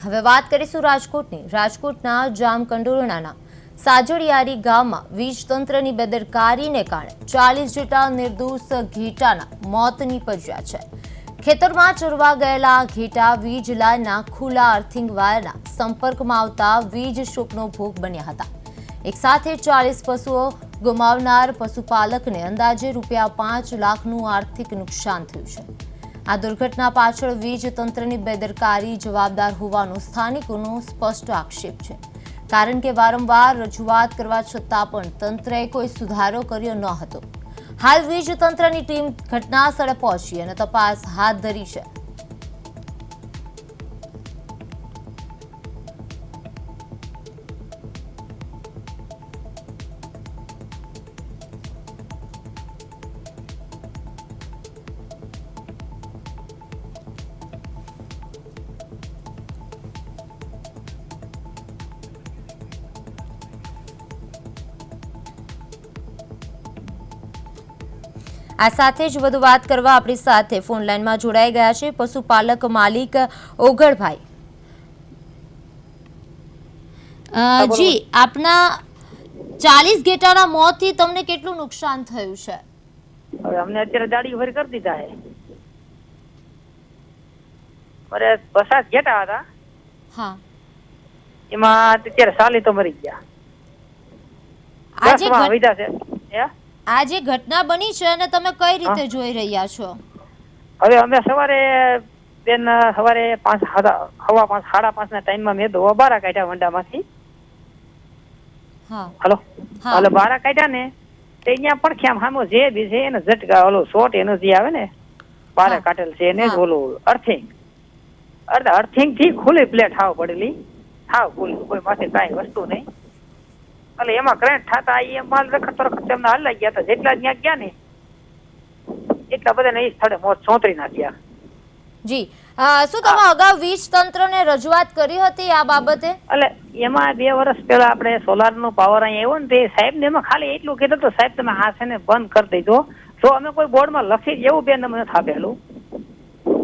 હવે વાત કરીશું રાજકોટની। રાજકોટના જામકંડોરણાના સાજળિયારી ગામમાં વીજ તંત્રની બેદરકારીને કારણે 40 જેટલા નિર્દોષ ઘેટાના મોત નીપજ્યા છે। ખેતરમાં ચરવા ગયેલા ઘેટા વીજ લાઇનના ખુલ્લા અર્થિંગ વાયરના સંપર્કમાં આવતા વીજ શોકનો ભોગ બન્યા હતા। એક સાથે 40 પશુઓ ગુમાવનાર પશુપાલકને અંદાજે ₹5 લાખનું આર્થિક નુકસાન થયું છે। આ દુર્ઘટના પાછળ વીજ તંત્રની બેદરકારી જવાબદાર હોવાનો સ્થાનિકોનો સ્પષ્ટ આક્ષેપ છે, કારણ કે વારંવાર રજૂઆત કરવા છતાં પણ તંત્રએ કોઈ સુધારો કર્યો ન હતો। હાલ વીજ તંત્રની ટીમ ઘટના સ્થળે પહોંચી અને તપાસ હાથ ધરી છે। આ સાથે જ વધુ વાત કરવા આપણી સાથે ફોન લાઈનમાં જોડાઈ ગયા છે પશુપાલક માલિક ઓગળભાઈ। જી, આપના 40 ઘેટાના મોતથી તમને કેટલું નુકસાન થયું છે? હવે અમને અત્યારે દાડી ભરી કરી દીધા છે। મારે 50 ઘેટા હતા, હા, એમાં અત્યારે 40 તો મરી ગયા। આ જે ઘટના બની છે અને તમે કઈ રીતે જોઈ રહ્યા છો? હવે અમે સવારે સવારે 5, 5:30 ના ટાઈમમાં મેં દવા બારા કાઢ્યા વંડામાંથી। હલો, એટલે બારા કાઢ્યા ને તે અહીંયા પડખ્યામ સામો જે બી છે એને ઝટકા ઓલો શોર્ટ એનર્જી આવે ને બારા કાઢેલ છે એને જ ઓલું અર્થિંગ થી ખુલ્લી પ્લેટ હાવ પડેલી, હાવ ખુલ્લી, કોઈ પાસે કાંઈ વસ્તુ નહીં। એટલે એમાં કરંટ થતા એ માલ રખડતો એમને હલાઈ ગયા હતા। જેટલા ત્યાં ગયા ને એટલા બધા એ સ્થળે મોત સોંતરી નાખ્યા। જી, શું તમે અગાઉ વીજ તંત્રને રજૂઆત કરી હતી આ બાબતે? એટલે એમાં 2 વર્ષ પહેલા આપણે સોલાર નો પાવર અહીંયા આવ્યો ને તે સાહેબ ને એમાં ખાલી એટલું કીધું તો સાહેબ તમે આ છે ને બંધ કરી દેજો। જો અમે કોઈ બોર્ડમાં લખી એવું બેન અમને આપેલું,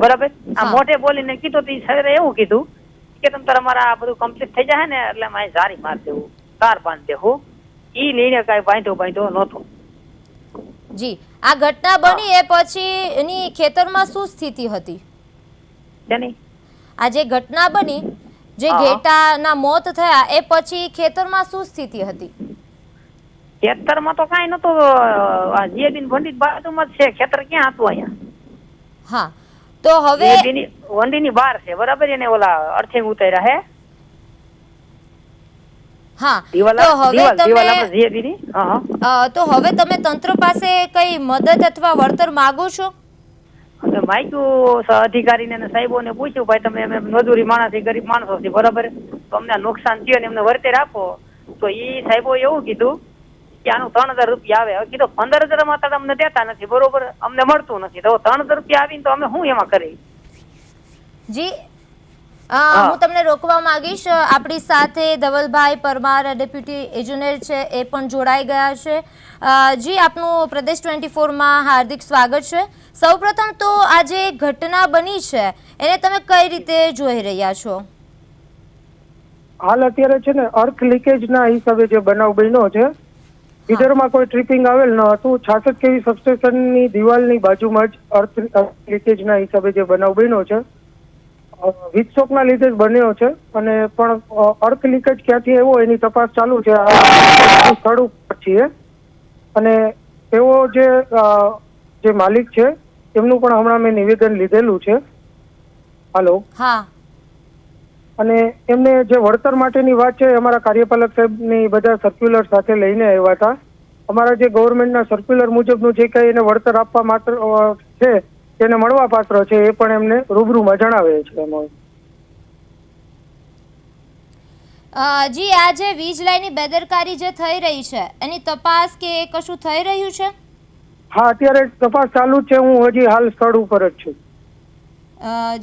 બરાબર? આ મોઢે બોલીને કીધું તો સાહેબે એવું કીધું કે તમે તમારા આ બધું કમ્પ્લીટ થઈ જાય ને એટલે મારે જારી માર દેવું, કાર બાંધ દેવું। ઈ લઈને કઈ બાંધ્યો નહોતો। જી, આ ઘટના બની એ પછી એની ખેતરમાં શું સ્થિતિ હતી? આ જે ઘટના બની, જે ઘેટાના મોત થયા એ પછી ખેતરમાં શું સ્થિતિ હતી? ખેતરમાં તો કાંઈ નતો, જે બિન વંડી બાજુમાં જ છે ખેતર, ક્યાં હતું અહીંયા? હા, તો હવે વંડીની બહાર છે, બરાબર? એને ઓલા અર્થિંગ ઉતાર્યા હે। હા, તો હવે તમે તંત્ર પાસે કઈ મદદ અથવા વળતર માંગો છો? માગ્યું અધિકારીને અને સાહેબોને પૂછ્યું, ભાઈ તમે મજૂરી માણસ ગરીબ માણસો છે, બરાબર? તો અમને નુકસાન થયું ને એમને વળતર આપો। તો એ સાહેબો એવું કીધું કે આનું 3000 રૂપિયા આવે। કીધું 15000 માં અમને દેતા નથી, બરોબર? અમને મળતું નથી, તો 3000 રૂપિયા આવીને તો અમે શું એમાં કરી? જી, હું તમને રોકવા માંગીશ। આપણી સાથે ધવલભાઈ પરમાર ડેપ્યુટી એન્જિનિયર છે, એ પણ જોડાઈ ગયા છે। જી, આપનું પ્રદેશ 24 માં હાર્દિક સ્વાગત છે। સૌપ્રથમ તો આ જે ઘટના બની છે એને તમે કઈ રીતે જોઈ રહ્યા છો? હાલ અત્યારે છે ને અર્થ લીકેજ ના હિસાબે જે બનાવ બન્યો છે, ફીડરમાં કોઈ ટ્રીપિંગ આવેલ ન હતું। 66 kV સબસ્ટેશનની દિવાલની બાજુમાં જ અર્થ લીકેજ ના હિસાબે જે બનાવ બન્યો છે, વીજ શોકના લીધે જ બન્યો છે। અને પણ અર્થ લીકેજ ક્યાંથી આવ્યો એની તપાસ ચાલુ છે। સ્થળ ઉપર છીએ અને એવો જે માલિક છે એમનું પણ હમણાં મેં નિવેદન લીધેલું છે। હાલો, હા, અને એમને જે વળતર માટેની વાત છે, અમારા કાર્યપાલક સાહેબની બધા સર્ક્યુલર સાથે લઈને આવ્યા હતા। અમારા જે ગવર્મેન્ટના સર્ક્યુલર મુજબનું જે કંઈ એને વળતર આપવા માત્ર છે તેને મળવા પાત્ર છે એ પણ એમને રૂબરૂમાં જણાવે છે। જી, આ જે વીજ લાઈનની બેદરકારી જે થઈ રહી છે એની તપાસ કે કશું થઈ રહ્યું છે? હા, અત્યારે તપાસ ચાલુ જ છે। હું હજી હાલ સ્થળ ઉપર જ છું।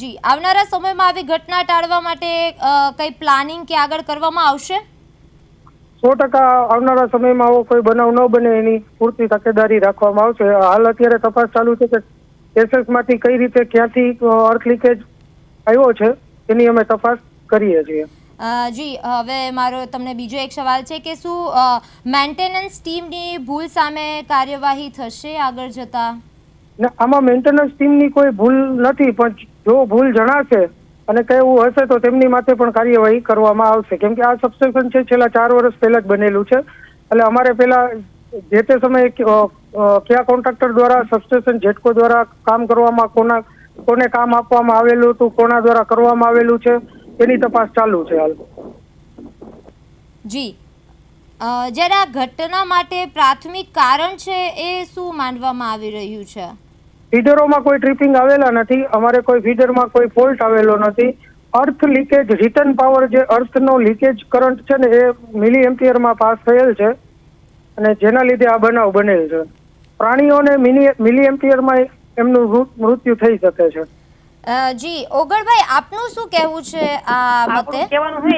જી, આવનારા સમયમાં આવી ઘટના ટાળવા માટે કઈ પ્લાનિંગ કે આગળ કરવામાં આવશે? 100% આવનારા સમયમાં આવો કોઈ બનાવ ન બને એની પૂરતી તકેદારી રાખવામાં આવશે। હાલ અત્યારે તપાસ ચાલુ છે કે એસએસ માંથી કઈ રીતે ક્યાંથી અર્થ લીકેજ આવ્યો છે એની અમે તપાસ કરીએ છીએ. જી, હવે મારો તમને બીજો એક સવાલ છે કે શું મેન્ટેનન્સ ટીમની ભૂલ સામે કાર્યવાહી થશે આગળ જતા? ને આમાં મેન્ટેનન્સ ટીમની કોઈ ભૂલ નથી, પણ જો ભૂલ જણાશે અને કઈ એવું હશે તો તેમની માથે પણ કાર્યવાહી કરવામાં આવશે. કેમ કે આ સબસ્ટેશન છે છેલ્લા 4 વર્ષ પહેલા જ બનેલું છે, એટલે અમારે પેલા જે તે સમયે કયા કોન્ટ્રાક્ટર દ્વારા સબસ્ટેશન જેટકો દ્વારા કામ કરવામાં કોને કામ આપવામાં આવેલું હતું, કોના દ્વારા કરવામાં આવેલું છે, એની તપાસ ચાલુ છે હાલ. જી, જ્યારે આ ઘટના માટે પ્રાથમિક કારણ છે એ શું માનવામાં આવી રહ્યું છે? ફીડરોમાં કોઈ ટ્રિપિંગ આવેલા નથી, અમારે કોઈ ફીડરમાં કોઈ ફોલ્ટ આવેલો નથી. અર્થ લીકેજ, રિટર્ન પાવર જે અર્થનો લીકેજ કરંટ છે ને એ મિલી એમ્પિયરમાં પાસ થયેલ છે અને જેના લીધે આ બનાવ બનેલ છે. પ્રાણીઓને મિલી એમ્પિયરમાં એમનું મૃત્યુ થઈ શકે છે. જી, ઓગળભાઈ આપનું શું કહેવું છે આ મતે? આપણું કહેવાનું છે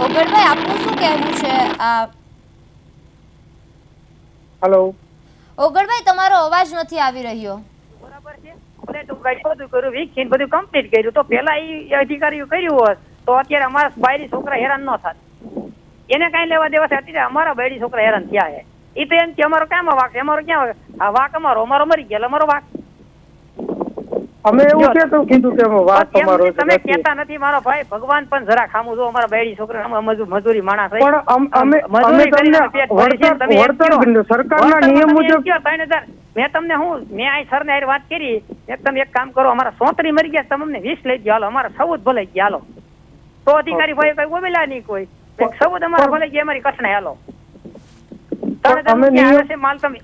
ઓગળભાઈ આપનું શું કહેવું છે આ? હેલો ઓગળભાઈ તમારો અવાજ નથી આવી રહ્યો. બરાબર છે, બધું કર્યું, વીક બધું કમ્પ્લીટ કર્યું, તો પેલા એ અધિકારીઓ કર્યું હોત તો અત્યારે અમારા બાયડી છોકરા હેરાન ન થાત. એને કઈ લેવા દેવા છે? અત્યારે અમારા બાયડી છોકરા હેરાન થયા છે. એ તો એમ કે અમારો કામ વાક છે, અમારો ક્યાં આ વાક અમારો મરી ગયેલો અમારો વાક. અમે એવું કેતું કીધું કે વાત તમારો તમે કહેતા નથી મારો ભાઈ. ભગવાન પણ જરા ખામું જો અમારા બાયડી છોકરા મજૂરી માણસ પણ અમે તમને સરકારના નિયમ મુજબ 3000 મેં તમને મેં આ સર ને વાત કરી, તમે એક કામ કરો, અમારા 33 મરી ગયા, તમે અમને 20 લઈ ગયા, હાલો અમારા 14 ભલે ગયા, હાલો. તો અધિકારી ભાઈ કઈ બોલેલા નહીં, કોઈ 14 અમારા ભલે ગયા, અમારી કઠણાઈ, હાલો.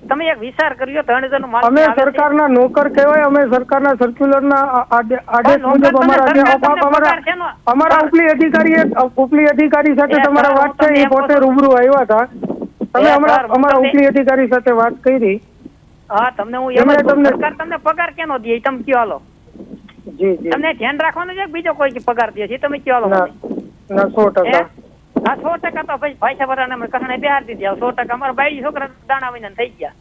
તમે એક વિચાર કર્યો, 3000 નો માલ અમે સરકારના નોકર કહેવાય, અમે સરકારના સર્ક્યુલરના આદેશ મુજબ અમારા ઉપલી અધિકારી સાથે તમારા વાત થઈ, એ પોતે રૂબરૂ આવ્યા હતા. તમે હમણાં અમારા ઉપલી અધિકારી સાથે વાત કરી. હા, તમને સરકાર તમને પગાર કેનો દે તમે કયો, હાલો. જી જી, તમને ધ્યાન રાખવાનું છે, બીજો કોઈ પગાર દે છે તમે કયો, હાલો. ના 100%. હા, 100% તો ભાઈ પૈસા ભરાને અમે કઠણે બિહાર દીધી. 100% અમારા બાઈ છોકરા દાણા વિના થઈ ગયા.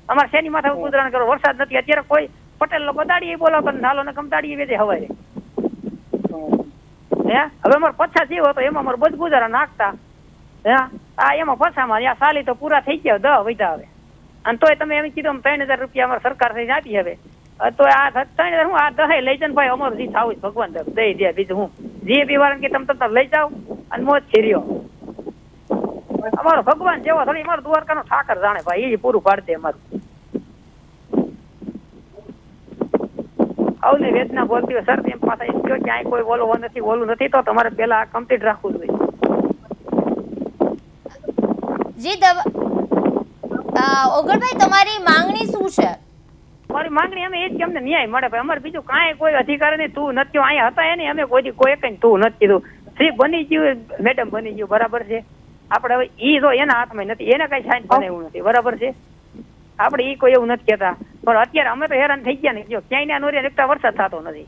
અમારે શેની માથે ગુજરાન કરો, વરસાદ નથી. અત્યારે કોઈ પટેલ લોકો દાડી બોલાવતો નાલો ને કમ દાડી વેચે હવારે. હવે અમારે પછા જીવ હતો એમાં અમારે બધું ગુજારા નાખતા. આ એમાં પછામાં આ સાલી તો પૂરા થઈ ગયા, 10 વૈધા હવે. અને તોય તમે એમ કીધું 3000 રૂપિયા અમારે સરકાર થઈ આપી. હવે તો આ 3000 હું આ 10 લઈ જાય ભાઈ, અમારું જે થાવું ભગવાન દઈ દે. બીજું હું જે પીવાનું કે તમે લઈ જાઓ અને મોજ ફેર્યો. અમારો ભગવાન જેવો થોડી અમારો દ્વારકાનો ઠાકર જાણે ભાઈ, એ પૂરું પાડી દે અમારું. આવને વેદના બોલતી હોય સર, એમ પાછા એમ કહો કે આ કોઈ ઓલું નથી તો તમારે પેલા આ કમ્પ્લીટ રાખવું જોઈએ. જી ઓગળભાઈ તમારી માંગણી શું છે? મારી માંગણી અમે એ જ કે અમને ન્યાય મળે ભાઈ. અમારે બીજું કાંઈ કોઈ અધિકાર નહીં. તું નથી અહીંયા હતા એને અમે કોઈ કઈ તું નથી કીધું. શ્રી બની ગયું, મેડમ બની ગયું, બરાબર છે. આપણે હવે ઈ જો એના હાથમાં નથી, એને કઈ સાઈન બને એવું નથી, બરાબર છે. આપણે ઈ કોઈ એવું નથી કેતા, પણ અત્યારે અમે તો હેરાન થઈ ગયા ને. જો ક્યાંય નોરિયા એકતા વરસાદ થતો નથી.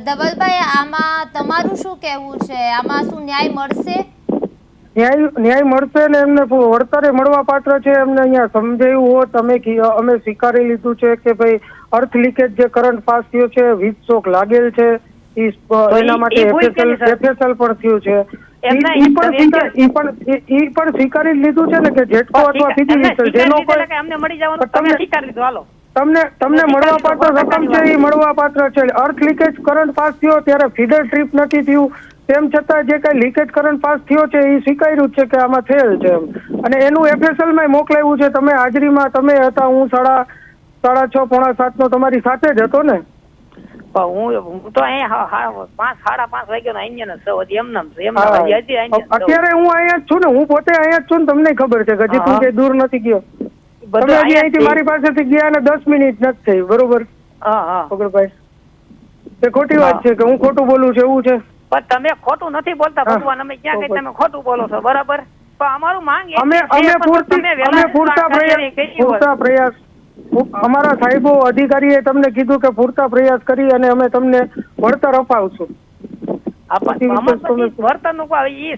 ધવલભાઈ આમાં તમારું શું કહેવું છે? આમાં શું ન્યાય મળશે? ન્યાય મળશે ને એમને વળતરે મળવા પાત્ર છે. એમને અહીંયા સમજાયું હોત, અમે સ્વીકારી લીધું છે કે ભાઈ અર્થ લીકેજ જે કરંટ પાસ થયો છે, વીજ શોક લાગેલ છે, એના માટે એફએસએલ પણ થયું છે. ઈ પણ સ્વીકારી લીધું છે ને કે જેટકો અથવા પીજીવીસીએલ જેનો તમને મળવા પાત્ર રકમ છે એ મળવા પાત્ર છે. અર્થ લીકેજ કરંટ પાસ થયો ત્યારે ફીડર ટ્રીપ નથી થયું, તેમ છતાં જે કઈ લીકેજ કરંટ પાસ થયો છે એ સ્વીકાર્યું છે કે આમાં થયેલ છે એમ, અને એનું એફએસએલ માં મોકલાવ્યું છે. તમે હાજરીમાં તમે હતા, હું 6:30 પોણા 7 નો તમારી સાથે જ હતો ને. હું તો અહીંયા 5:30 વાગ્યા અહીંયા અત્યારે હું અહીંયા જ છું ને, હું પોતે અહીંયા જ છું ને. તમને ખબર છે કે હજી તું કઈ દૂર નથી ગયો. તમે હજી અહીંથી મારી પાસેથી ગયા ને 10 મિનિટ નથી થઈ, બરોબર? ભાઈ એ ખોટી વાત છે કે હું ખોટું બોલું છું એવું છે? પણ તમે ખોટું નથી બોલતા ભગવાન, અમે ક્યાં કઈ તમે ખોટું બોલો છો, બરાબર? પણ અમારું માંગ અમે પૂરતા પ્રયાસ અમારા સાહેબો અધિકારીએ તમને કીધું કે પૂરતા પ્રયાસ કરી અને અમે તમને વળતર અપાવશું. વળતર નું એ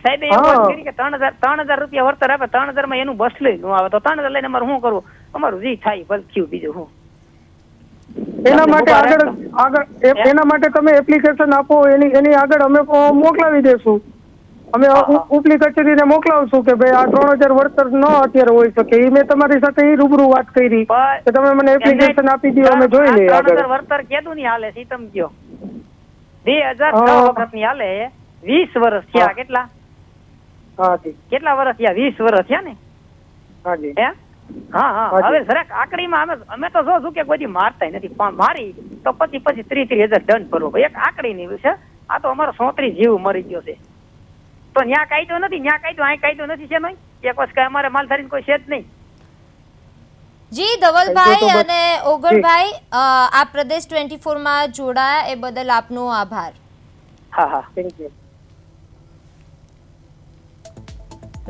સાહેબે કરી કે 3000 રૂપિયા વળતર આપે. 3000 માં એનું બસ લઈ નું આવે તો 3000 લઈને અમારે શું કરવું? અમારું જી થાય ભલે થયું, બીજું શું. એના માટે તમને આગળ એના માટે તમે એપ્લિકેશન આપો, એની આગળ અમે મોકલાવી દેશું. અમે ઉપલી કચેરીને મોકલાવશું કે ભાઈ આ 3000 વળતર ન અત્યારે હોઈ શકે. એ મેં તમારી સાથે એ રૂબરૂ વાત કરી કે તમે મને એપ્લિકેશન આપી દો, અમે જોઈ લઈએ આગળ. 3000 વળતર કેદું ની હાલે છે તમે કયો? 2006 વખત ની હાલે, 20 વર્ષ થયા. કેટલા? હાજી. કેટલા વર્ષ થયા? 20 વર્ષ થયા ને? હાજી. હે? હા. હવે જરાક આકડીમાં અમે તો શું કે કોઈ મારતા નથી, પણ મારી તો પછી 30,000 દંડ ભરવો. એક આકડી ની છે. આ તો અમારો 34 જીવ મરી ગયો છે. તો ન્યા કાયદો નથી, ન્યા કાયદો અહીં કાયદો નથી છે નહીં. એક વર્ષ કઈ અમારે માલધારી કોઈ છે જ નહીં. જી ધવલભાઈ અને ઓગળભાઈ, આ પ્રદેશ 24 માં જોડાયા એ બદલ આપનો આભાર. હા. Thank you.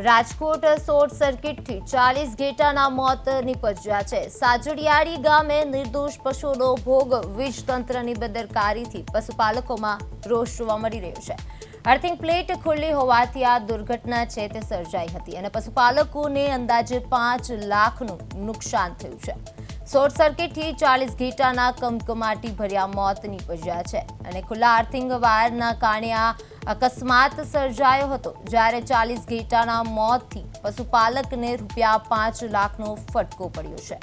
રાજકોટ શોર્ટ સર્કિટથી 40 ઘેટાના મોત નીપજ્યા છે. સાજડિયાળી ગામે નિર્દોષ પશુનો ભોગ. વીજ તંત્રની બેદરકારીથી પશુપાલકોમાં રોષ જોવા મળી રહ્યો છે. અર્થિંગ પ્લેટ ખુલ્લી હોવાથી આ દુર્ઘટના છે તે સર્જાઈ હતી અને પશુપાલકોને અંદાજે 5 લાખનું નુકસાન થયું છે. શોર્ટ સર્કિટથી 40 ઘેટાના કમકમાટી ભર્યા મોત નીપજ્યા છે અને ખુલ્લા અર્થિંગ વાયરના કારણે આ અકસ્માત સર્જાયો હતો. જ્યારે 40 ઘેટાના મોતથી પશુપાલકને ₹5 લાખનો ફટકો પડ્યો છે.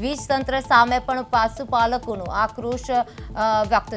વીજ તંત્ર સામે પણ પશુપાલકોનો આક્રોશ વ્યક્ત